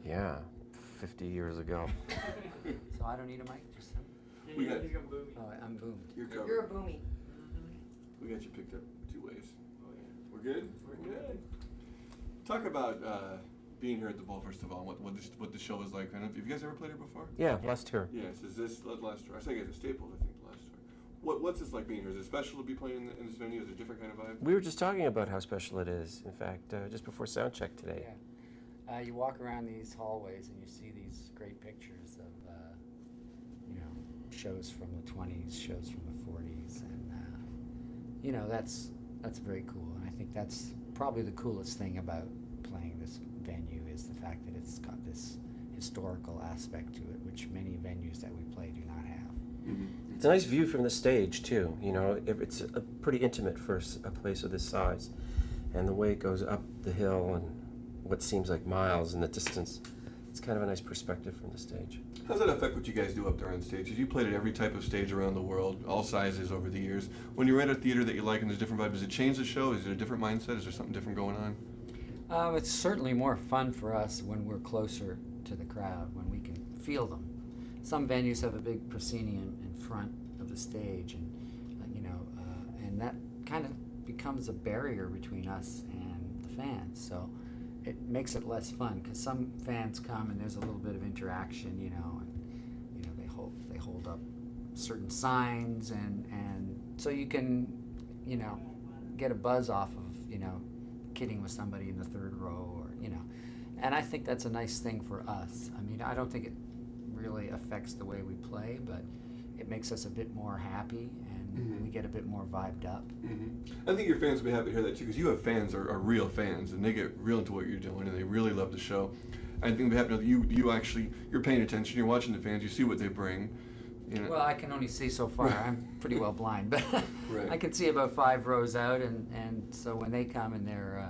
Yeah, 50 years ago. So I don't need a mic, just We got. oh, I'm boomed. You're covered. You're a boomy. We got you picked up 2 ways. Oh yeah. We're good. We're good. Talk about being here at the Bowl first of all. What the show is like. I don't know, have you guys ever played here before? Yeah, last tour. Yes. Is this last tour? I think it's at Staples. I think the last tour. What's this like being here? Is it special to be playing in this venue? Is it a different kind of vibe? We were just talking about how special it is. In fact, just before sound check today. Yeah. You walk around these hallways and you see these great pictures of, shows from the 20s, shows from the 40s, and, that's very cool. And I think that's probably the coolest thing about playing this venue is the fact that it's got this historical aspect to it, which many venues that we play do not have. Mm-hmm. It's a nice view from the stage too. It's a pretty intimate for a place of this size, and the way it goes up the hill and what seems like miles in the distance, it's kind of a nice perspective from the stage. How does that affect what you guys do up there on stage? Because you played at every type of stage around the world, all sizes over the years. When you're at a theater that you like and there's different vibes, does it change the show? Is it a different mindset? Is there something different going on? It's certainly more fun for us when we're closer to the crowd, when we can feel them. Some venues have a big proscenium in front of the stage, and and that kind of becomes a barrier between us and the fans. So it makes it less fun because some fans come and there's a little bit of interaction, and they hold up certain signs, and so you can get a buzz off of kidding with somebody in the third row, or and I think that's a nice thing for us. I mean, I don't think it really affects the way we play, but it makes us a bit more happy, and we get a bit more vibed up. Mm-hmm. I think your fans will be happy to hear that too, because you have fans are real fans, and they get real into what you're doing, and they really love the show. I think we have to know that you're paying attention, you're watching the fans, you see what they bring. Well, I can only see so far. I'm pretty well blind, but right. I can see about 5 rows out, and so when they come and they're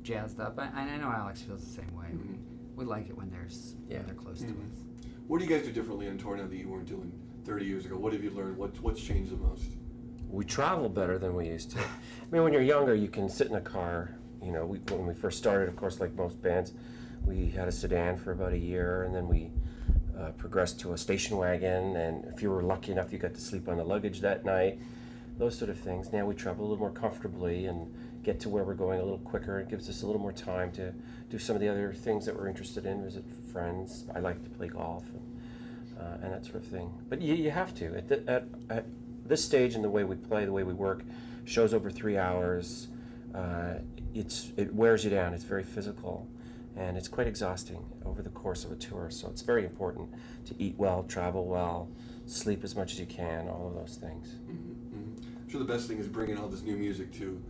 jazzed up, I know Alex feels the same way. Mm-hmm. We like it when they're close to us. What do you guys do differently on tour now that you weren't doing 30 years ago? What have you learned? What's changed the most? We travel better than we used to. I mean, when you're younger, you can sit in a car. When we first started, of course, like most bands, we had a sedan for about a year, and then we progressed to a station wagon, and if you were lucky enough, you got to sleep on the luggage that night, those sort of things. Now we travel a little more comfortably and get to where we're going a little quicker. It gives us a little more time to do some of the other things that we're interested in, visit friends. I like to play golf and that sort of thing. But you have to. At this stage and the way we play, the way we work, shows over 3 hours, it wears you down. It's very physical, and it's quite exhausting over the course of a tour. So it's very important to eat well, travel well, sleep as much as you can, all of those things. Mm-hmm. Mm-hmm. I'm sure the best thing is bringing all this new music to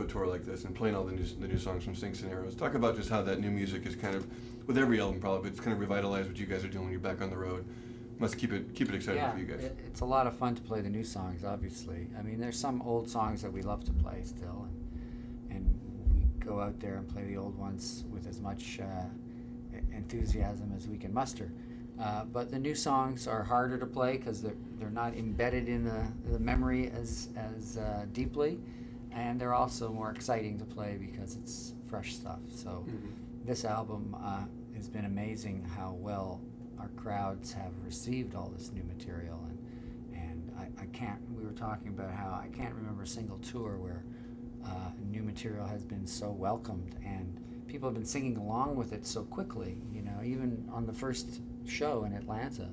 a tour like this and playing all the new songs from Sinks and Arrows. Talk about just how that new music is kind of, with every album probably, but it's kind of revitalized what you guys are doing when you're back on the road. Must keep it exciting for you guys. It's a lot of fun to play the new songs, obviously. I mean, there's some old songs that we love to play still, and we go out there and play the old ones with as much enthusiasm as we can muster. But the new songs are harder to play because they're not embedded in the memory as deeply, and they're also more exciting to play because it's fresh stuff. So this album has been amazing how well our crowds have received all this new material, and I can't. We were talking about how I can't remember a single tour where new material has been so welcomed, and people have been singing along with it so quickly. Even on the first show in Atlanta,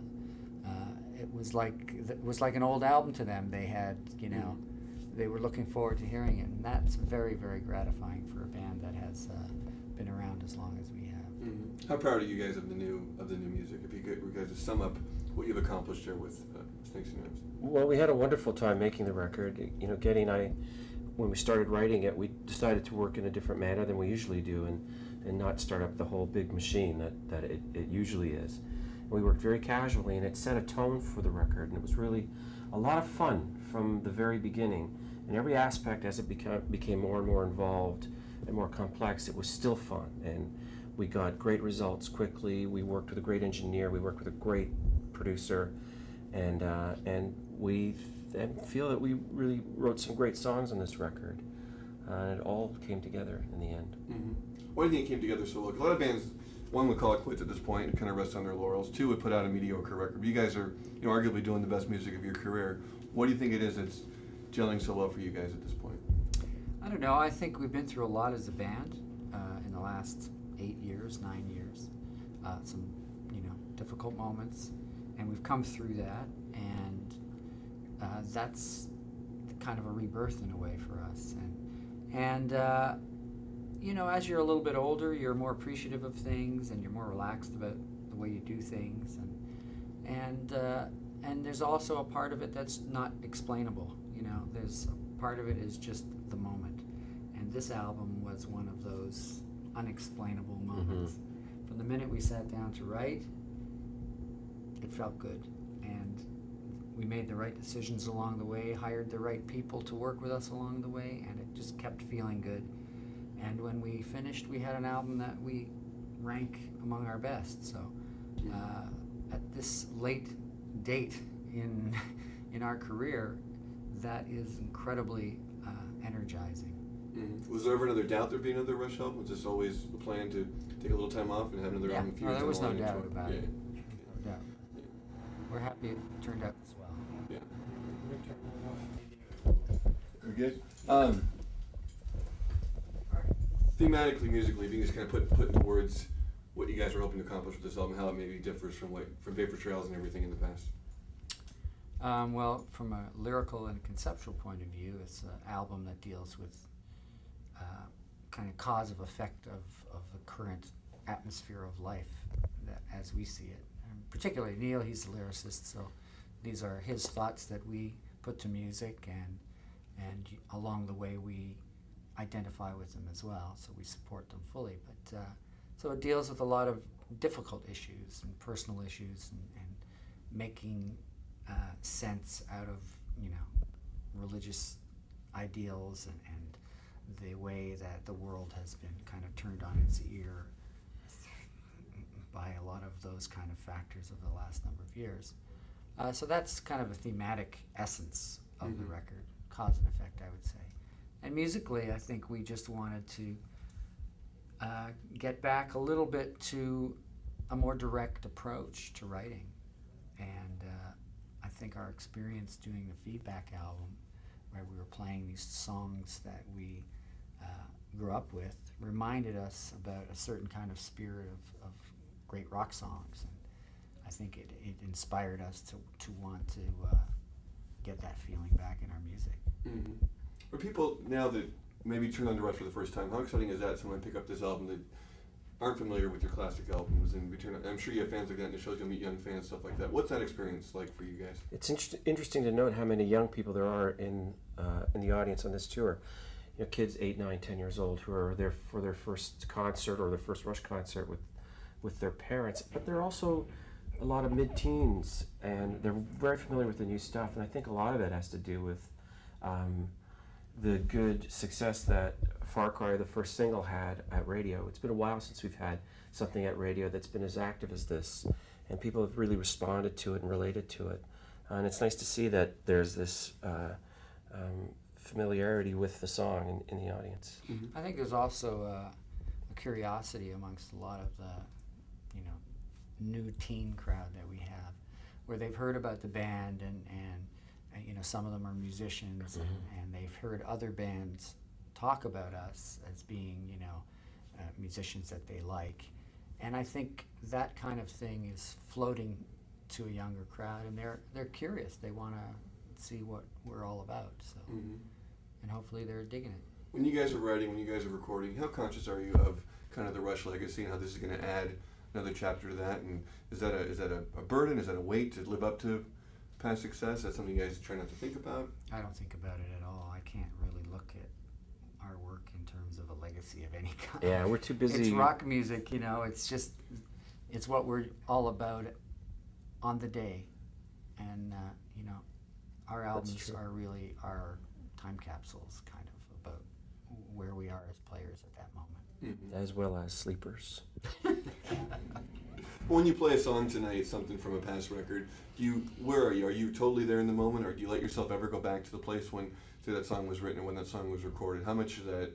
it was like an old album to them. They had, they were looking forward to hearing it, and that's very, very gratifying for a band that has been around as long as we have. Mm-hmm. How proud are you guys of the new music? If you guys to sum up what you've accomplished here with Snakes and Arrows. Well, we had a wonderful time making the record. Geddy and I, when we started writing it, we decided to work in a different manner than we usually do, and not start up the whole big machine that it usually is. We worked very casually, and it set a tone for the record, and it was really a lot of fun from the very beginning. And every aspect, as it became more and more involved and more complex, it was still fun. And we got great results quickly. We worked with a great engineer. We worked with a great producer, and we feel that we really wrote some great songs on this record. And it all came together in the end. Mm-hmm. Why do you think it came together so well? 'Cause a lot of bands one would call it quits at this point and kind of rest on their laurels. Two would put out a mediocre record. You guys are, arguably doing the best music of your career. What do you think it is that's gelling so well for you guys at this point? I don't know. I think we've been through a lot as a band in the last 8 years, 9 years. Some, difficult moments, and we've come through that, and that's kind of a rebirth in a way for us. And as you're a little bit older, you're more appreciative of things, and you're more relaxed about the way you do things, and there's also a part of it that's not explainable. There's a part of it is just the moment, and this album was one of those unexplainable moments. Mm-hmm. From the minute we sat down to write, it felt good, and we made the right decisions along the way, hired the right people to work with us along the way, and it just kept feeling good. And when we finished, we had an album that we rank among our best. So at this late date in our career, that is incredibly energizing. Mm-hmm. Was there ever another doubt there'd be another Rush album? Was this always the plan to take a little time off and have another album? Yeah, there was no doubt about it. Yeah. We're happy it turned out as well. Yeah. Very good. Thematically, musically, if you can just kind of put into words what you guys are hoping to accomplish with this album, how it maybe differs from Vapor Trails and everything in the past. Well, from a lyrical and conceptual point of view, it's an album that deals with kind of cause of effect of the current atmosphere of life that, as we see it. And particularly Neil, he's the lyricist, so these are his thoughts that we put to music, and along the way we identify with them as well, so we support them fully. But so it deals with a lot of difficult issues and personal issues, and making sense out of religious ideals and the way that the world has been kind of turned on its ear by a lot of those kind of factors of the last number of years. So that's kind of a thematic essence of the record, cause and effect, I would say. And musically, I think we just wanted to get back a little bit to a more direct approach to writing. And I think our experience doing the Feedback album, where we were playing these songs that we grew up with, reminded us about a certain kind of spirit of great rock songs. And I think it inspired us to want to get that feeling back in our music. Mm-hmm. For people now that maybe turn on to Rush for the first time, how exciting is that someone pick up this album that aren't familiar with your classic albums, and I'm sure you have fans like that in the shows, you'll meet young fans, stuff like that. What's that experience like for you guys? It's interesting to note how many young people there are in the audience on this tour. Kids 8, 9, 10 years old who are there for their first concert or their first Rush concert with their parents, but they're also a lot of mid-teens, and they're very familiar with the new stuff, and I think a lot of it has to do with the good success that Far Cry, the first single, had at radio. It's been a while since we've had something at radio that's been as active as this, and people have really responded to it and related to it. And it's nice to see that there's this familiarity with the song in the audience. I think there's also a curiosity amongst a lot of the new teen crowd that we have, where they've heard about the band, and some of them are musicians, and they've heard other bands talk about us as being musicians that they like, and I think that kind of thing is floating to a younger crowd, and they're curious. They want to see what we're all about, so and hopefully they're digging it. When you guys are writing, when you guys are recording, how conscious are you of kind of the Rush legacy and how this is going to add another chapter to that? And is that a burden? Is that a weight to live up to past success? That's something you guys try not to think about? I don't think about it at all. I can't really look at our work in terms of a legacy of any kind. Yeah, we're too busy. It's rock music, it's just, it's what we're all about on the day. And, our albums are really our time capsules, kind of, about where we are as players at that moment. As well as sleepers. When you play a song tonight, something from a past record, where are you? Are you totally there in the moment, or do you let yourself ever go back to the place when, say, that song was written or when that song was recorded? How much of that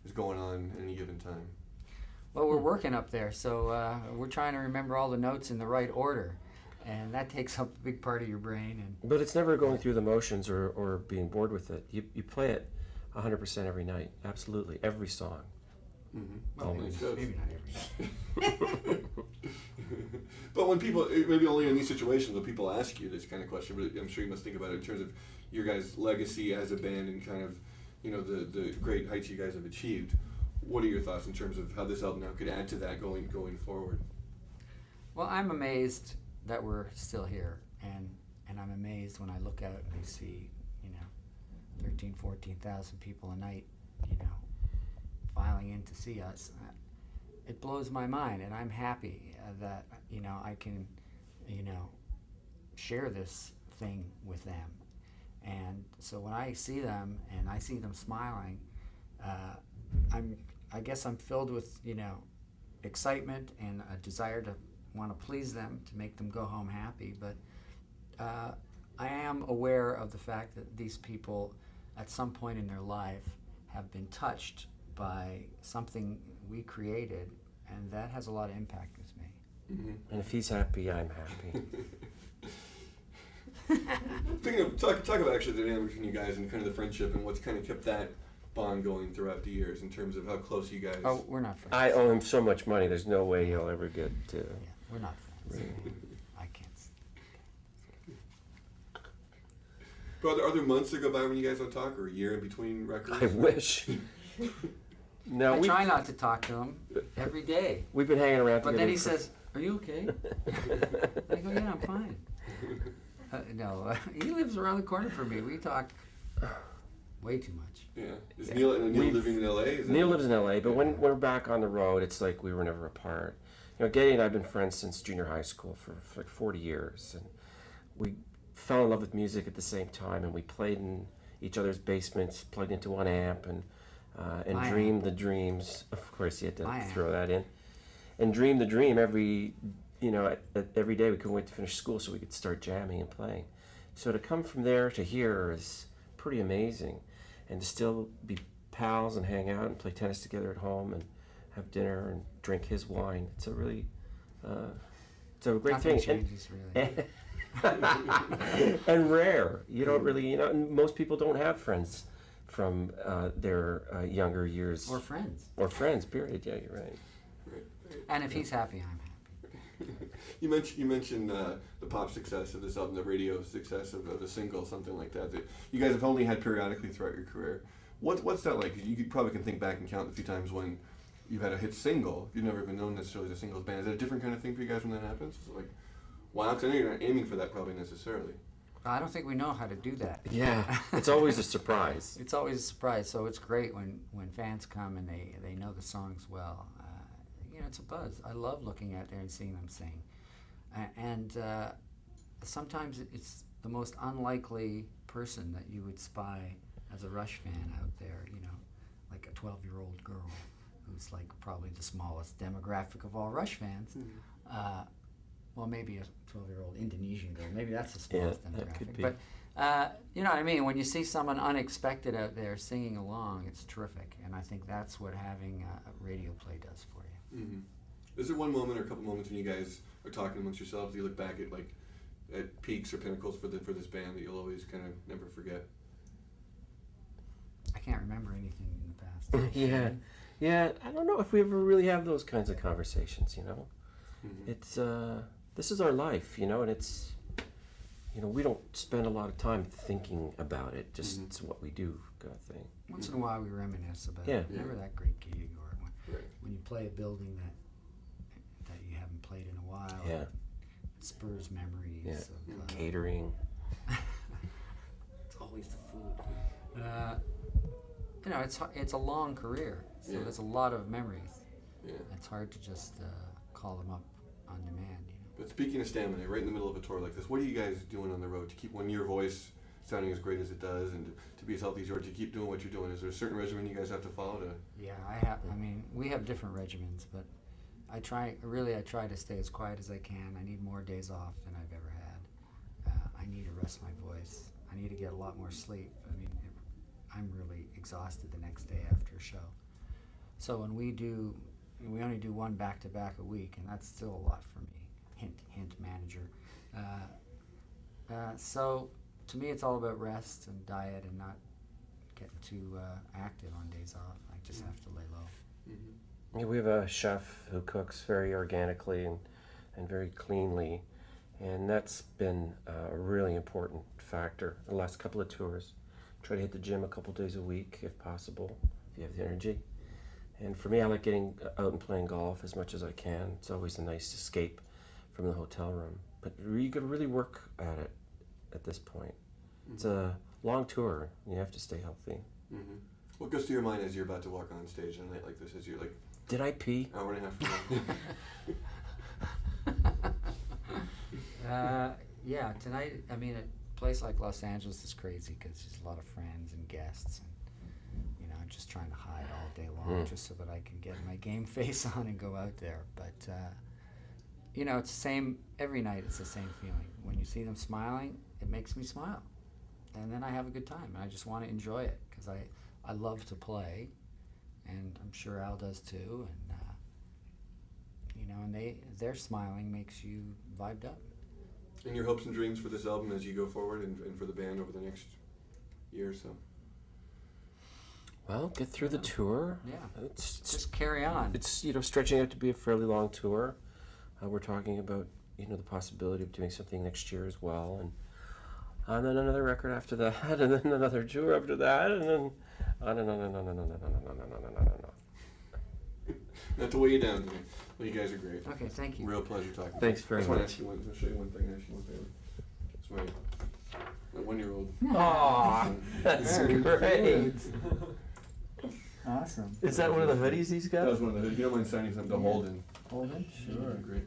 is going on at any given time? Well, we're working up there, so we're trying to remember all the notes in the right order, and that takes up a big part of your brain. And But it's never going through the motions or being bored with it. You play it 100% every night, absolutely, every song. well, Always. maybe not every night. But when people, maybe only in these situations when people ask you this kind of question, but I'm sure you must think about it in terms of your guys' legacy as a band and kind of, you know, the great heights you guys have achieved. What are your thoughts in terms of how this album now could add to that going forward? Well, I'm amazed that we're still here, and I'm amazed when I look out and I see, 14,000 people a night, filing in to see us. It blows my mind, and I'm happy that, I can, share this thing with them. And so when I see them and I see them smiling, I guess I'm filled with, excitement and a desire to want to please them, to make them go home happy. But I am aware of the fact that these people, at some point in their life, have been touched by something we created, and that has a lot of impact with me. And if he's happy, I'm happy. Speaking of, talk about actually the dynamic between you guys and kind of the friendship and what's kind of kept that bond going throughout the years in terms of how close you guys. Oh, we're not friends. I owe him so much money, there's no way he'll ever get to... Yeah, we're not friends. I can't. But are there months that go by when you guys don't talk, or a year in between records? I wish. No, I try not to talk to him every day. We've been hanging around But together then he for- says, "Are you okay?" I go, "Yeah, I'm fine." No, he lives around the corner from me. We talk way too much. Yeah. Is Neil living in LA? Neil lives in LA, but when we're back on the road, it's like we were never apart. Geddy and I have been friends since junior high school for like 40 years, and we fell in love with music at the same time, and we played in each other's basements, plugged into one amp, and dreamed the dreams. Of course, you had to throw that in, and dreamed the dream every day. We couldn't wait to finish school so we could start jamming and playing. So to come from there to here is pretty amazing, and to still be pals and hang out and play tennis together at home and have dinner and drink his wine. It's a really, it's a great Nothing thing. changes, really. And rare. You don't really, and most people don't have friends from their younger years. Or friends. Or friends, period. Yeah, you're right. And if he's happy, I'm happy. You mentioned the pop success of this album, the radio success of the single, something like that you guys have only had periodically throughout your career. What's that like? You probably can think back and count the few times when you've had a hit single. You've never been known necessarily as a singles band. Is that a different kind of thing for you guys when that happens? Is it like, wow, because I know you're not aiming for that probably necessarily. I don't think we know how to do that. Yeah, it's always a surprise. It's always a surprise, so it's great when fans come and they know the songs well. It's a buzz. I love looking out there and seeing them sing. And sometimes it's the most unlikely person that you would spy as a Rush fan out there, like a 12-year-old girl who's like probably the smallest demographic of all Rush fans. Well, maybe a 12-year-old Indonesian girl. Maybe that's the smallest demographic. That could be. But you know what I mean? When you see someone unexpected out there singing along, it's terrific. And I think that's what having a radio play does for you. Mm-hmm. Is there one moment or a couple moments when you guys are talking amongst yourselves, you look back at peaks or pinnacles for this band that you'll always kind of never forget? I can't remember anything in the past. Yeah. I don't know if we ever really have those kinds of conversations. Mm-hmm. It's this is our life, and it's we don't spend a lot of time thinking about it. Just it's what we do, kind of thing. Once in a while, we reminisce about Yeah. remember that great gig, or Right. when you play a building that you haven't played in a while. Yeah. It spurs memories. Yeah. Of, Catering. It's always the food. It's a long career, so Yeah. there's a lot of memories. Yeah. It's hard to just call them up on demand. But speaking of stamina, right in the middle of a tour like this, what are you guys doing on the road to keep your voice sounding as great as it does, and to be as healthy as you are, to keep doing what you're doing? Is there a certain regimen you guys have to follow to? Yeah, we have different regimens, but I try to stay as quiet as I can. I need more days off than I've ever had. I need to rest my voice. I need to get a lot more sleep. I'm really exhausted the next day after a show. So when we do we only do one back-to-back a week, and that's still a lot for me. Hint, hint, manager. So to me, it's all about rest and diet and not getting too active on days off. I just have to lay low. Mm-hmm. Yeah, we have a chef who cooks very organically and very cleanly, and that's been a really important factor the last couple of tours. Try to hit the gym a couple days a week if possible, if you have the energy. And for me, I like getting out and playing golf as much as I can. It's always a nice escape from the hotel room. But you got to really work at it at this point. Mm-hmm. It's a long tour, and you have to stay healthy. Mm-hmm. What goes through your mind as you're about to walk on stage on a night like this? As you're like, did I pee? hour and a half from now? Yeah, tonight, I mean, a place like Los Angeles is crazy because there's a lot of friends and guests. And, you know, I'm just trying to hide all day long just so that I can get my game face on and go out there. But, you know, it's the same, every night it's the same feeling. When you see them smiling, it makes me smile. And then I have a good time, and I just want to enjoy it because I love to play, and I'm sure Al does too. And you know, and their smiling makes you vibed up. And your hopes and dreams for this album as you go forward and for the band over the next year or so? Well, get through the tour. Yeah, It's just carry on. It's, you know, stretching out to be a fairly long tour. We're talking about, you know, the possibility of doing something next year as well, and then another record after that, and then another tour after that, and then on and on and on and on and on and on and on and on. Not to weigh you down today. Well, you guys are great. Okay, thank you. Real pleasure talking. Thanks very I just want to much. ask you I'll show you one thing. Actually, one favor. It's my 1-year-old. Aw, that's great. Awesome. Is that one of the hoodies he's got? That was one of the. You don't mind signing something to hold in? Hold it? Sure. Great.